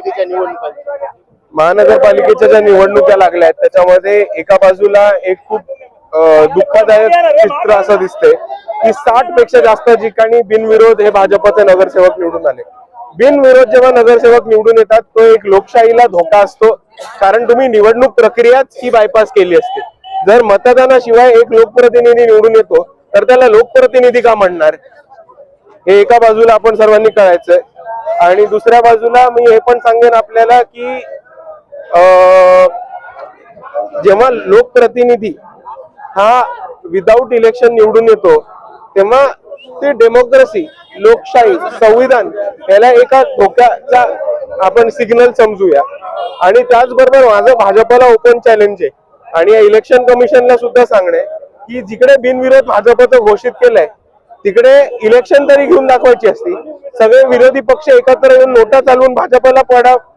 महानगरपालिकेच्या निवडणुका महानगरपालिकेच्या ज्या निवडणुका लागल्या आहेत त्याच्यामध्ये एका बाजूला एक खूप दुःखदायक चित्र असं दिसतंय की 60 पेक्षा जास्त ठिकाणी बिनविरोध हे भाजपचे नगरसेवक निवडून आले। बिनविरोध जेव्हा नगरसेवक निवडून येतात तो एक लोकशाहीला धोका असतो, कारण तुम्ही निवडणूक प्रक्रियाच ही बायपास केली असते। जर मतदानाशिवाय एक लोकप्रतिनिधी निवडून येतो तर त्याला लोकप्रतिनिधी का म्हणणार, हे एका बाजूला आपण सर्वांनी कळायचंय। आणि दुसऱ्या बाजूला मी हे पण सांगेन आपल्याला की जेव्हा लोकप्रतिनिधी हा विदाउट इलेक्शन निवडून येतो तेव्हा ते डेमोक्रेसी, लोकशाही, संविधान याला एका धोक्याचा आपण सिग्नल समजूया। आणि त्याचबरोबर माझं भाजपला ओपन चॅलेंज आहे आणि या इलेक्शन कमिशनला सुद्धा सांगणे की जिकडे बिनविरोध भाजपचं घोषित केलंय तिकडे इलेक्शन तरी घेऊन दाखवायची असती। सगळे विरोधी पक्ष एकत्र येऊन नोटा चालवून भाजपला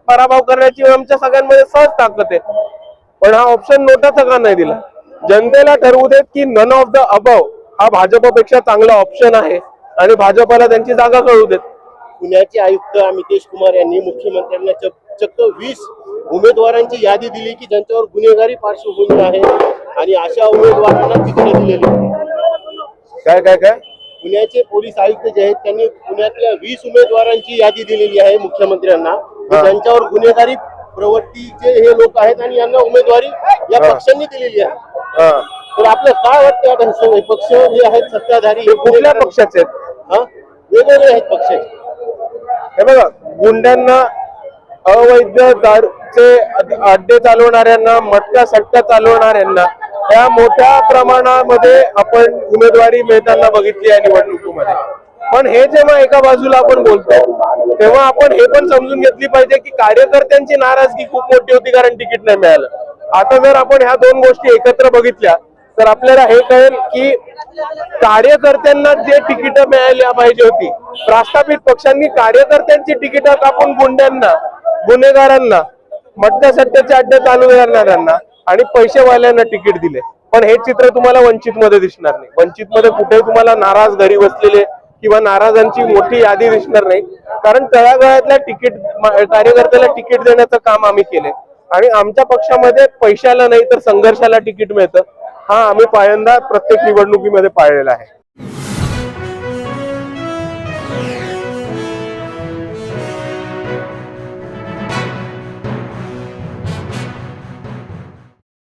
पराभव करण्याची आमच्या सगळ्यांमध्ये सहज ताकद आहे, पण हा ऑप्शन नोटाचा का नाही दिला? जनतेला ठरवू देत की नन ऑफ द अबव हा भाजपपेक्षा चांगला ऑप्शन आहे आणि भाजपला त्यांची जागा कळू देत। पुण्याचे आयुक्त अमितेश कुमार यांनी मुख्यमंत्र्यांना चक्क 20 उमेदवारांची यादी दिली की ज्यांच्यावर गुन्हेगारी पार्श्वभूमी आहे आणि अशा उमेदवारांना तिकीट दिलेली। काय काय काय पुण्याचे पोलीस आयुक्त जे आहेत त्यांनी पुण्यातल्या 20 उमेदवारांची यादी दिलेली आहे मुख्यमंत्र्यांना, ज्यांच्यावर गुन्हेगारी प्रवृत्तीचे हे लोक आहेत आणि यांना उमेदवारी या पक्षांनी दिलेली आहे। तर आपल्याला काय वाटतं आता हे पक्ष जे आहेत सत्ताधारी हे कुठल्या पक्षाचे आहेत? वेगवेगळे आहेत पक्षाचे। हे बघा, गुंड्यांना, अवैध दारूचे अड्डे चालवणाऱ्यांना, मटका सट्टा चालवणाऱ्यांना या मोठ्या प्रमाणामध्ये आपण उमेदवारी मिळताना बघितली आहे निवडणुकीमध्ये। पण हे जेव्हा एका बाजूला आपण बोलतो तेव्हा आपण हे पण समजून घेतली पाहिजे की कार्यकर्त्यांची नाराजगी खूप मोठी होती कारण तिकीट नाही मिळालं। आता जर आपण ह्या दोन गोष्टी एकत्र बघितल्या तर आपल्याला हे कळेल की कार्यकर्त्यांना जे तिकीट मिळायला पाहिजे होती, प्रस्थापित पक्षांनी कार्यकर्त्यांची तिकीट कापून गुंड्यांना, गुन्हेगारांना, मटका सट्ट्याचे अड्डे चालू करणाऱ्यांना आणि पैसेवाल्यांना तिकीट दिले। पण हे चित्र तुम्हाला वंचित मध्ये दिसणार नाही। वंचित मध्ये कुठेही तुम्हाला नाराज घरी बसलेले किंवा नाराजांची मोठी यादी दिसणार नाही, कारण तळागाळातल्या कार्यकर्त्याला तिकीट देण्याचं काम आम्ही केले आणि आमच्या पक्षामध्ये पैशाला नाही तर संघर्षाला तिकीट मिळतं, हा आम्ही पहिल्यांदा प्रत्येक निवडणुकीमध्ये पाळलेला आहे।